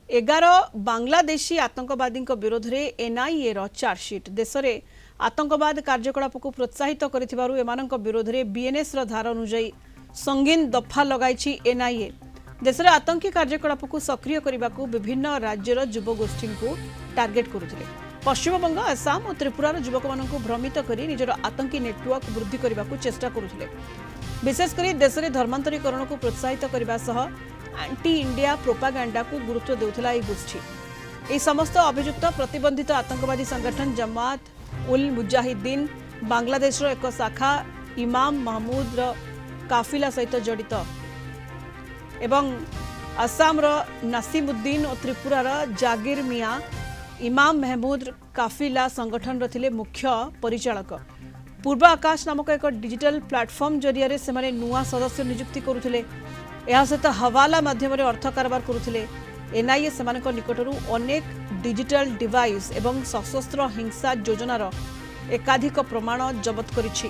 11 बांग्लादेशी आतंकवादी विरोध में एनआईए चार्जसीट देश में आतंकवाद कार्यकलाप को प्रोत्साहित कर विरोध में बीएनएस धार अनुजाई संगीन दफा लगाई एनआईए देश में आतंकी कार्यकलाप को सक्रिय करने को विभिन्न राज्यर युवगोष्ठी को टार्गेट करुले। पश्चिमबंग आसाम और त्रिपुरार युवक मानक भ्रमित कर निजर आतंकी नेटवर्क वृद्धि करने को चेष्टा करुले। विशेषकर देश में धर्मांतरीकरण को प्रोत्साहित करने एंटी इंडिया प्रोपागांडा को गुरुत्व देउथिला এই गोष्ठी। এই समस्त अभियुक्त प्रतिबंधित आतंकवादी संगठन जमात उल मुजाहिदीन बांग्लादेश एक शाखा इमाम महमूद काफिला सहित जड़ित एवं आसाम नासिमुद्दीन और त्रिपुरार जागिर मिया इमाम महमूद काफिला संगठन रे मुख्य परिचालक। पूर्व आकाश नामक एक डिजिटल प्लेटफॉर्म जरिया से नुआ सदस्य नियुक्ति करुले। यह सहित हवाला माध्यम अर्थ कारबार करुले। एनआईए से निकटरू अनेक डिजिटल डिवाइस एवं सशस्त्र हिंसा योजनार एकाधिक प्रमाण जबत करिछि।